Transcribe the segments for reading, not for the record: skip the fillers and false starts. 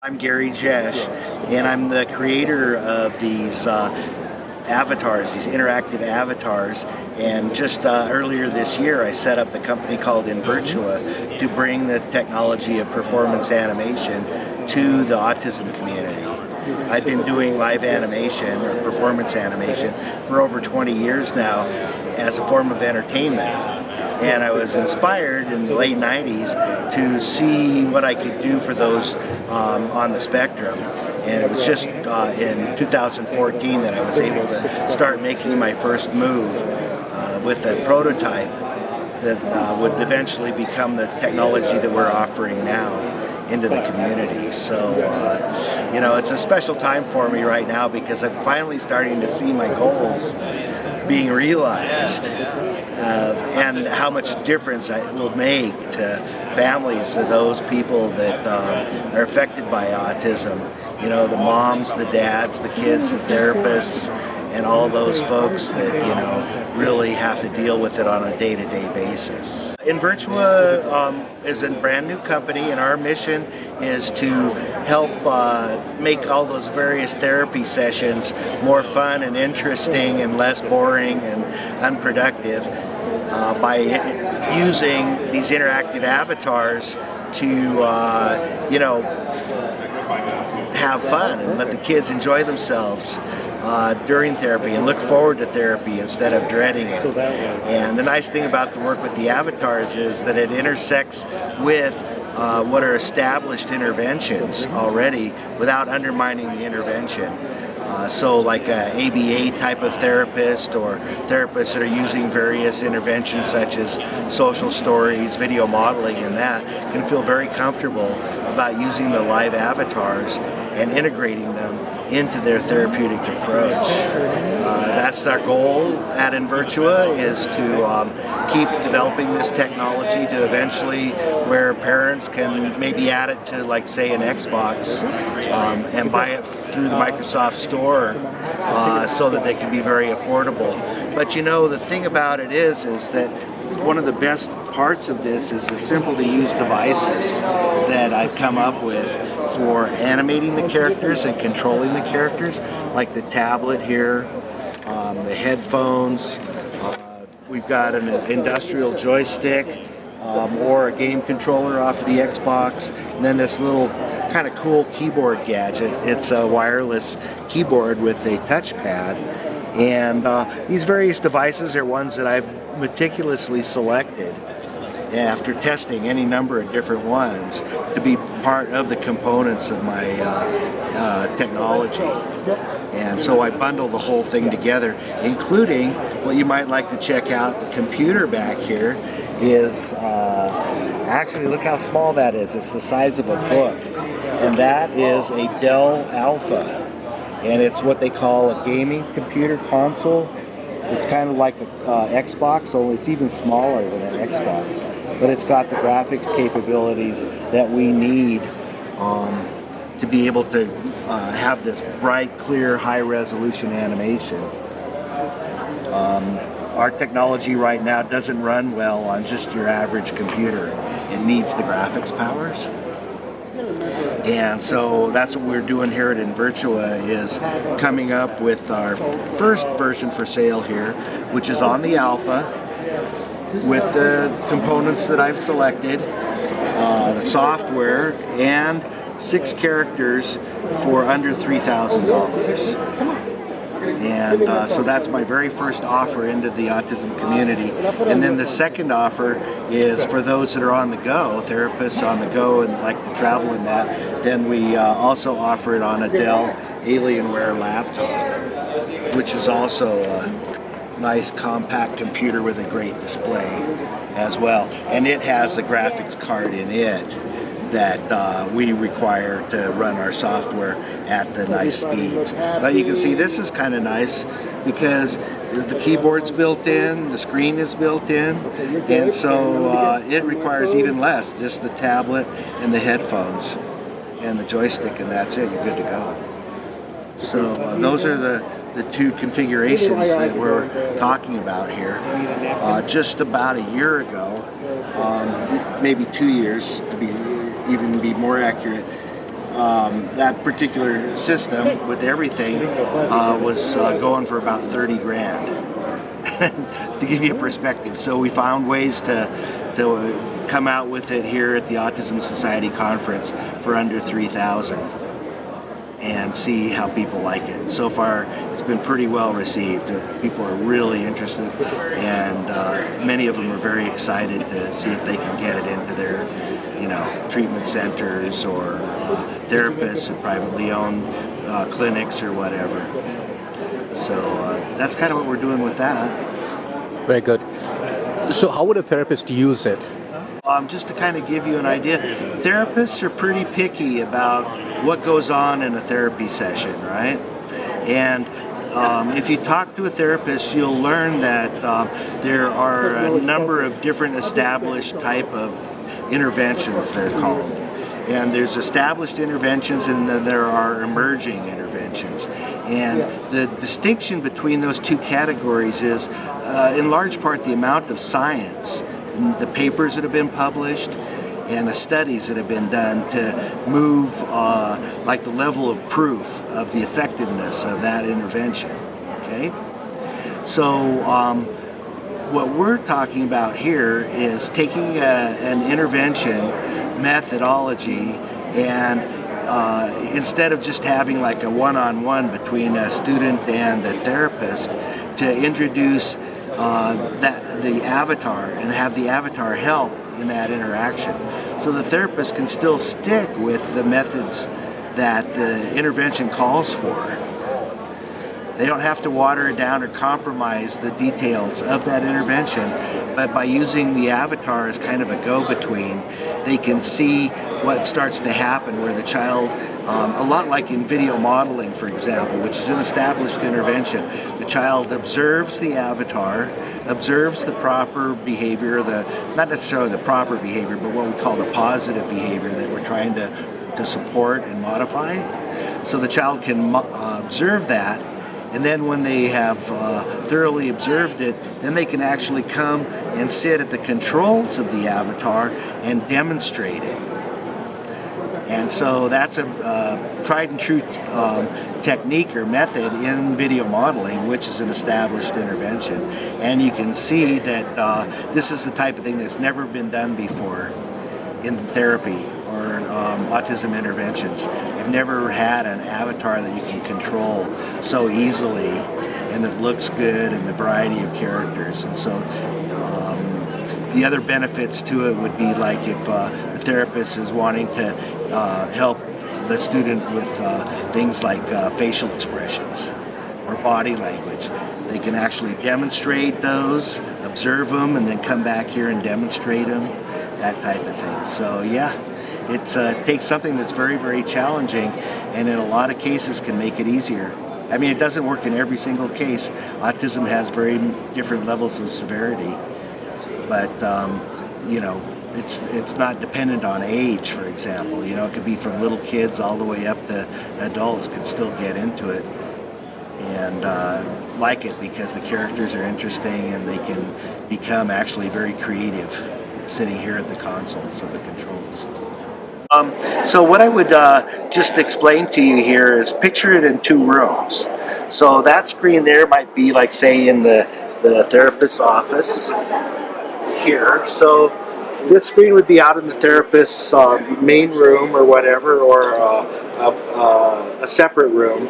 I'm Gary Jesch, and I'm the creator of these avatars, these interactive avatars. And just earlier this year, I set up the company called Invirtua to bring the technology of performance animation to the autism community. I've been doing live animation or performance animation for over 20 years now as a form of entertainment. And I was inspired in the late 90s to see what I could do for those on the spectrum. And it was just in 2014 that I was able to start making my first move with a prototype that would eventually become the technology that we're offering now into the community. So, it's a special time for me right now because I'm finally starting to see my goals being realized. And how much difference it will make to families of those people that are affected by autism. You know, the moms, the dads, the kids, the therapists, and all those folks that, really have to deal with it on a day-to-day basis. Invirtua is a brand new company, and our mission is to help make all those various therapy sessions more fun and interesting and less boring and unproductive by using these interactive avatars to, have fun and let the kids enjoy themselves during therapy and look forward to therapy instead of dreading it. And the nice thing about the work with the avatars is that it intersects with what are established interventions already without undermining the intervention. So like a ABA type of therapist or therapists that are using various interventions such as social stories, video modeling, and that can feel very comfortable about using the live avatars and integrating them into their therapeutic approach. That's our goal at Invirtua, is to keep developing this technology to eventually where parents can maybe add it to, like, say, an Xbox and buy it through the Microsoft Store so that they can be very affordable. But the thing about it is that one of the best parts of this is the simple to use devices that I've come up with for animating the characters and controlling the characters, like the tablet here, the headphones. We've got an industrial joystick or a game controller off of the Xbox, and then this little kind of cool keyboard gadget. It's a wireless keyboard with a touchpad, and these various devices are ones that I've meticulously selected after testing any number of different ones to be part of the components of my technology. And so I bundle the whole thing together, including what you might like to check out. The computer back here is actually, look how small that is. It's the size of a book, and that is a Dell Alpha, and it's what they call a gaming computer console. It's kind of like an Xbox, only it's even smaller than an Xbox, but it's got the graphics capabilities that we need to be able to have this bright, clear, high-resolution animation. Our technology right now doesn't run well on just your average computer. It needs the graphics powers. And so that's what we're doing here at Invirtua, is coming up with our first version for sale here, which is on the Alpha with the components that I've selected, the software, and 6 characters for under $3,000. And so that's my very first offer into the autism community. And then the second offer is for those that are on the go, therapists on the go and like to travel in that. Then we also offer it on a Dell Alienware laptop, which is also a nice compact computer with a great display as well. And it has a graphics card in it that we require to run our software at the nice speeds. But you can see this is kind of nice because the keyboard's built in, the screen is built in, and so it requires even less, just the tablet and the headphones and the joystick, and that's it, you're good to go. So those are the 2 configurations that we're talking about here. Just about a year ago, maybe 2 years to be more accurate, that particular system with everything was going for about 30 grand. To give you a perspective. So we found ways to come out with it here at the Autism Society conference for under 3,000 and see how people like it. So far it's been pretty well received. People are really interested, and many of them are very excited to see if they can get it into their treatment centers or therapists or privately owned clinics or whatever. So that's kind of what we're doing with that. Very good. So how would a therapist use it? Just to kind of give you an idea, therapists are pretty picky about what goes on in a therapy session, right? And if you talk to a therapist, you'll learn that there are a number of different established type of interventions, they're called. And there's established interventions, and then there are emerging interventions. And the distinction between those two categories is, in large part, the amount of science, and the papers that have been published, and the studies that have been done to move like the level of proof of the effectiveness of that intervention. Okay? So what we're talking about here is taking an intervention methodology, and instead of just having like a one-on-one between a student and a therapist, to introduce the avatar and have the avatar help in that interaction. So the therapist can still stick with the methods that the intervention calls for. They don't have to water it down or compromise the details of that intervention, but by using the avatar as kind of a go-between, they can see what starts to happen where the child, a lot like in video modeling, for example, which is an established intervention, the child observes the avatar, observes the proper behavior, not necessarily the proper behavior, but what we call the positive behavior that we're trying to support and modify. So the child can observe that, and then when they have thoroughly observed it, then they can actually come and sit at the controls of the avatar and demonstrate it. And so that's a tried and true technique or method in video modeling, which is an established intervention. And you can see that this is the type of thing that's never been done before in therapy or autism interventions. You've never had an avatar that you can control so easily and that looks good, and the variety of characters. And so the other benefits to it would be like if the therapist is wanting to help the student with things like facial expressions or body language. They can actually demonstrate those, observe them, and then come back here and demonstrate them, that type of thing. So yeah, it takes something that's very, very challenging, and in a lot of cases can make it easier. I mean, it doesn't work in every single case. Autism has very different levels of severity, but it's not dependent on age, for example. It could be from little kids all the way up to adults can still get into it and like it because the characters are interesting and they can become actually very creative sitting here at the consoles of the controls. So what I would just explain to you here is picture it in two rooms. So that screen there might be like, say, in the therapist's office here. So this screen would be out in the therapist's main room or whatever, or a separate room.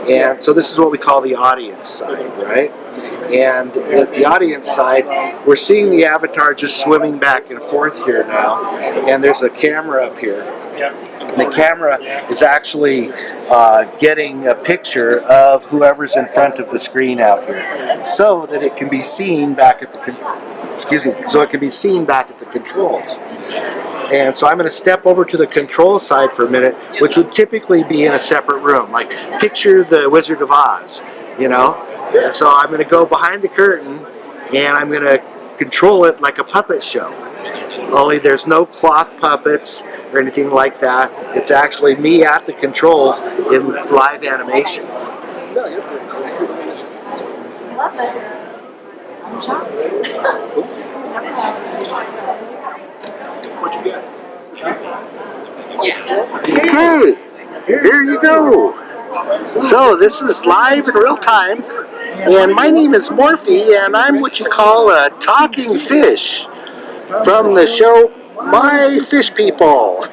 And so this is what we call the audience side, right? And at the audience side, we're seeing the avatar just swimming back and forth here now, and there's a camera up here. And the camera is actually getting a picture of whoever's in front of the screen out here, so that it can be seen back at the controls. And so I'm going to step over to the control side for a minute, which would typically be in a separate room. Like picture the Wizard of Oz, So I'm going to go behind the curtain and I'm going to control it like a puppet show. Only there's no cloth puppets or anything like that. It's actually me at the controls in live animation. What you got? Okay. Here you go. So this is live in real time, and my name is Morphe, and I'm what you call a talking fish from the show My Fish People.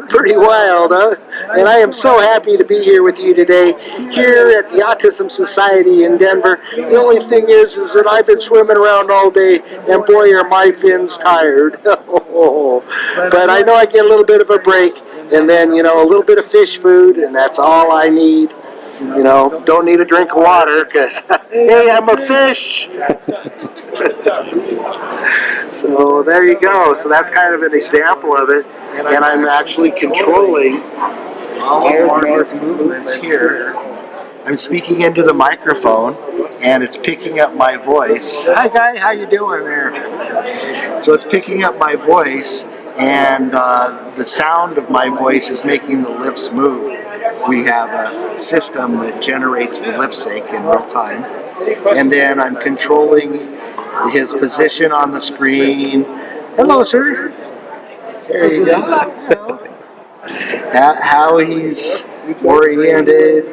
Pretty wild, huh? And I am so happy to be here with you today, here at the Autism Society in Denver. The only thing is that I've been swimming around all day, and boy, are my fins tired. But I know I get a little bit of a break, and then, a little bit of fish food, and that's all I need. Don't need a drink of water, because, hey, I'm a fish. So there you go. So that's kind of an example of it. And I'm actually controlling all of Morphe's movements here. I'm speaking into the microphone, and it's picking up my voice. Hi, guy. How you doing there? So it's picking up my voice, and the sound of my voice is making the lips move. We have a system that generates the lip sync in real time, and then I'm controlling his position on the screen. Hello, sir. There you go. How he's oriented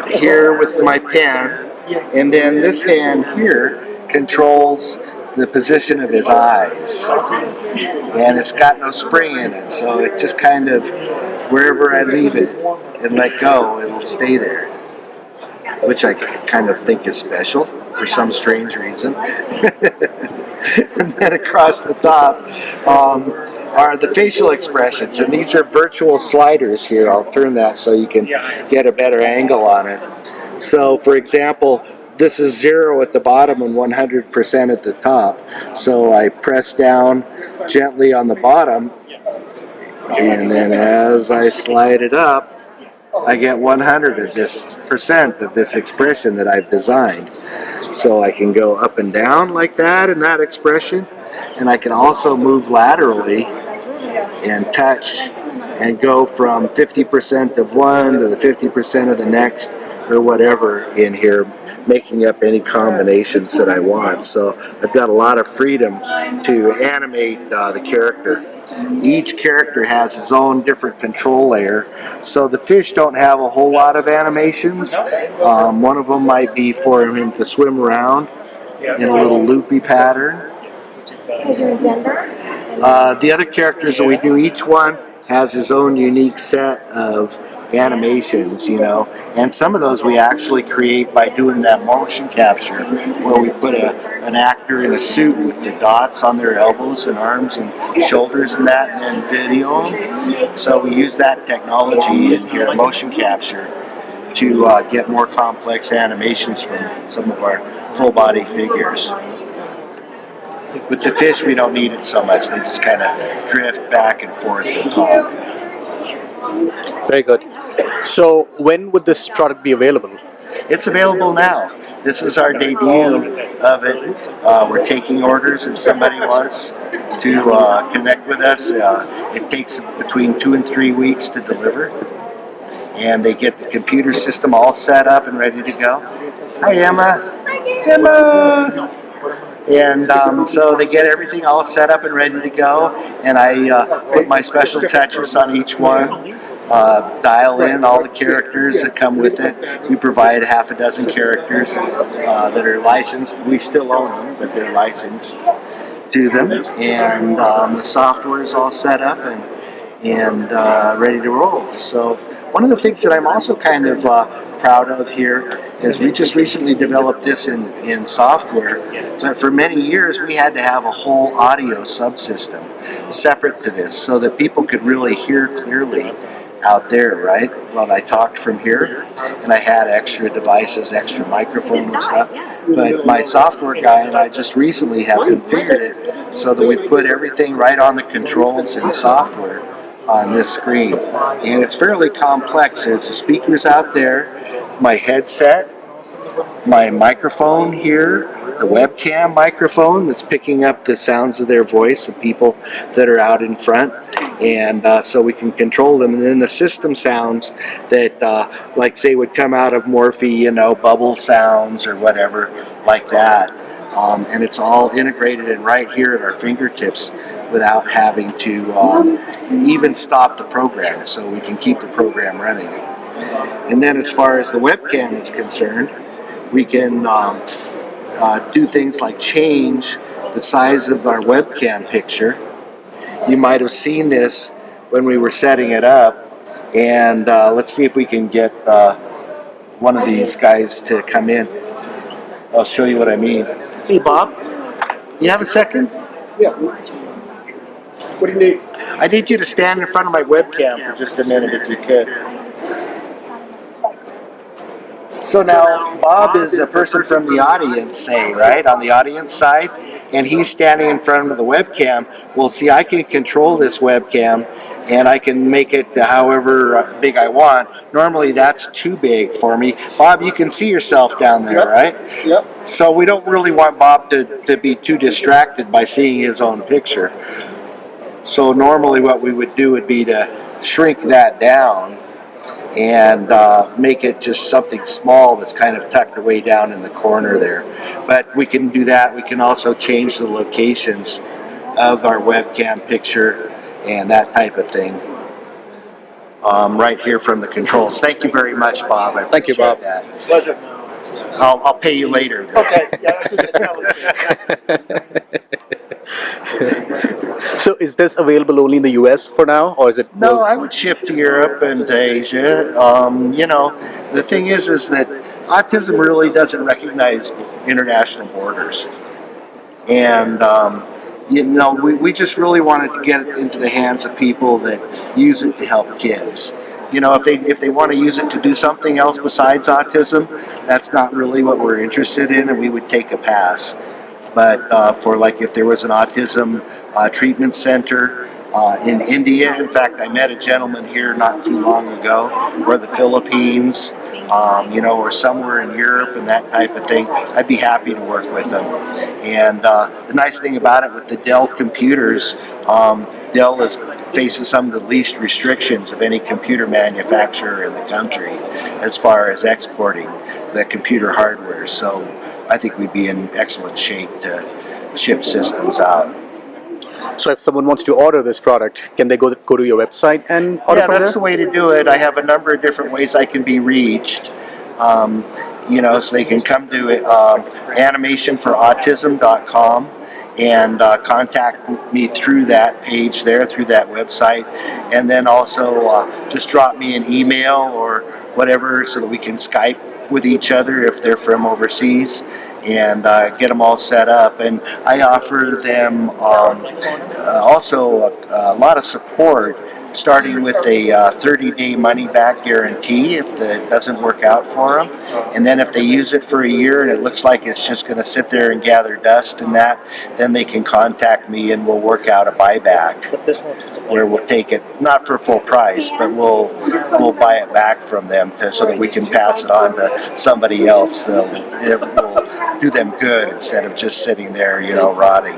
here with my pen, and then this hand here controls the position of his eyes, and it's got no spring in it, so it just kind of, wherever I leave it and let go, it'll stay there, which I kind of think is special for some strange reason. And then across the top are the facial expressions, and these are virtual sliders here. I'll turn that so you can get a better angle on it. So for example, this is 0 at the bottom and 100% at the top. So I press down gently on the bottom, and then as I slide it up, I get 100% of this expression that I've designed. So I can go up and down like that in that expression, and I can also move laterally and touch and go from 50% of one to the 50% of the next, or whatever in here, making up any combinations that I want. So I've got a lot of freedom to animate the character. Each character has his own different control layer, so the fish don't have a whole lot of animations. One of them might be for him to swim around in a little loopy pattern. The other characters that we do, each one has his own unique set of animations, and some of those we actually create by doing that motion capture, where we put an actor in a suit with the dots on their elbows and arms and shoulders and that, and then video them. So we use that technology in here, motion capture, to get more complex animations from some of our full body figures. With the fish, we don't need it so much. They just kind of drift back and forth and talk. Very good. So when would this product be available? It's available now. This is our debut of it. We're taking orders if somebody wants to connect with us. It takes between 2 and 3 weeks to deliver, and they get the computer system all set up and ready to go. Hi, Emma. Hi, Emma. And so they get everything all set up and ready to go, and I put my special touches on each one, dial in all the characters that come with it. We provide half a dozen characters that are licensed. We still own them, but they're licensed to them, and the software is all set up and ready to roll. So one of the things that I'm also kind of proud of here is we just recently developed this in software, but for many years we had to have a whole audio subsystem separate to this so that people could really hear clearly out there, right? Well, I talked from here, and I had extra devices, extra microphone and stuff, but my software guy and I just recently have configured it so that we put everything right on the controls in software on this screen, and it's fairly complex. There's the speakers out there, my headset, my microphone here, the webcam microphone that's picking up the sounds of their voice of people that are out in front, and so we can control them. And then the system sounds that like say would come out of Morphe, bubble sounds or whatever like that. and it's all integrated and right here at our fingertips without having to even stop the program, so we can keep the program running. And then as far as the webcam is concerned, we can do things like change the size of our webcam picture. You might have seen this when we were setting it up, and let's see if we can get one of these guys to come in. I'll show you what I mean. Hey Bob, you have a second? Yeah. What do you need? I need you to stand in front of my webcam for just a minute if you could. So now Bob is a person from the audience, say, right, on the audience side, and he's standing in front of the webcam. Well, see, I can control this webcam, and I can make it however big I want. Normally that's too big for me. Bob, you can see yourself down there, right? Yep. So we don't really want Bob to be too distracted by seeing his own picture. So normally what we would do would be to shrink that down and make it just something small that's kind of tucked away down in the corner there. But we can do that. We can also change the locations of our webcam picture and that type of thing right here from the controls. Thank you very much, Bob. I Thank you, Bob. appreciate that. Pleasure. I'll pay you later. Okay. So is this available only in the US for now, or is it? No, I would ship to Europe and to Asia. You know, the thing is that autism really doesn't recognize international borders. And, you know, we just really wanted to get it into the hands of people that use it to help kids. You know, if they want to use it to do something else besides autism, that's not really what we're interested in, and we would take a pass. But for like if there was an autism treatment center in India, in fact, I met a gentleman here not too long ago, or the Philippines, you know, or somewhere in Europe and that type of thing, I'd be happy to work with them. And the nice thing about it with the Dell computers, Dell faces some of the least restrictions of any computer manufacturer in the country as far as exporting the computer hardware. So I think we'd be in excellent shape to ship systems out. So if someone wants to order this product, can they go to your website and order Yeah, from that's there? the way to do it. I have a number of different ways I can be reached. You know, so they can come to animationforautism.com and contact me through that page there, through that website, and then also just drop me an email or whatever so that we can Skype with each other if they're from overseas, and get them all set up. And I offer them also a lot of support, starting with a 30-day money-back guarantee if it doesn't work out for them. And then if they use it for a year and it looks like it's just going to sit there and gather dust and that, then they can contact me and we'll work out a buyback where we'll take it, not for full price, but we'll buy it back from them so that we can pass it on to somebody else. It will do them good instead of just sitting there, you know, rotting.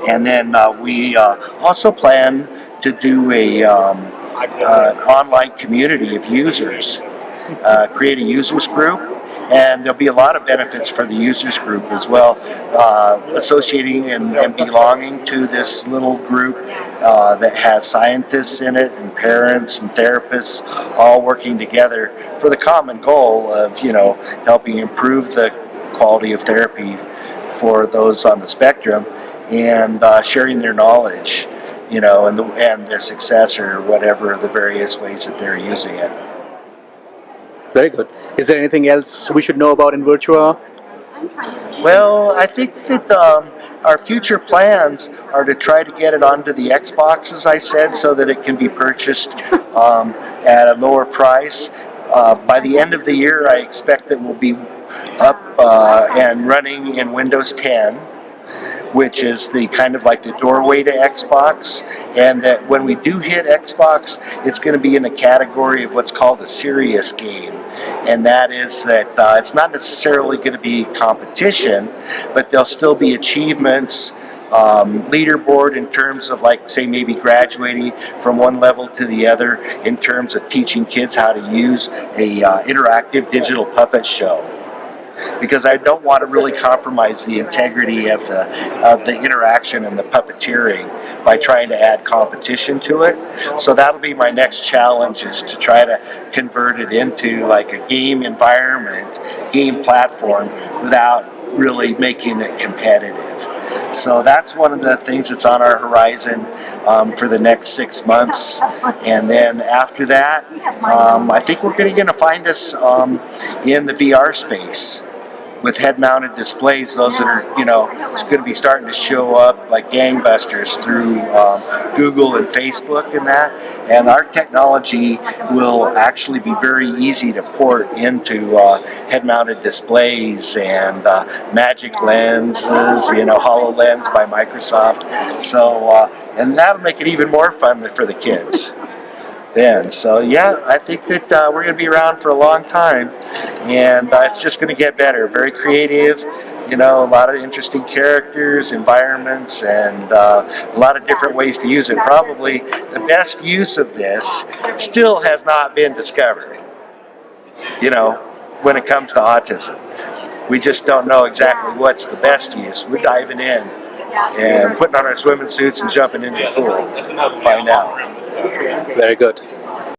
And then we also plan to do a online community of users, create a users group, and there'll be a lot of benefits for the users group as well, associating and belonging to this little group that has scientists in it and parents and therapists all working together for the common goal of, you know, helping improve the quality of therapy for those on the spectrum, and sharing their knowledge, you know, and their success or whatever the various ways that they're using it. Very good. Is there anything else we should know about Invirtua? Well, I think that our future plans are to try to get it onto the Xbox, as I said, so that it can be purchased at a lower price. By the end of the year, I expect that we'll be up and running in Windows 10, which is the kind of like the doorway to Xbox, and that when we do hit Xbox, it's going to be in the category of what's called a serious game, and that is that it's not necessarily going to be competition, but there'll still be achievements, leaderboard in terms of, like, say, maybe graduating from one level to the other in terms of teaching kids how to use a interactive digital puppet show. because I don't want to really compromise the integrity of the interaction and the puppeteering by trying to add competition to it. So that'll be my next challenge, is to try to convert it into like a game environment, game platform, without really making it competitive. So that's one of the things that's on our horizon for the next 6 months. And then after that, I think we're going to find us in the VR space with head-mounted displays. Those that are, it's going to be starting to show up like gangbusters through Google and Facebook and that. And our technology will actually be very easy to port into head-mounted displays and Magic lenses, HoloLens by Microsoft. So, and that'll make it even more fun for the kids. Then, so yeah, I think that we're going to be around for a long time, and it's just going to get better. Very creative, a lot of interesting characters, environments, and a lot of different ways to use it. Probably the best use of this still has not been discovered, when it comes to autism. We just don't know exactly what's the best use. We're diving in and putting on our swimming suits and jumping into the pool to find out. Very good.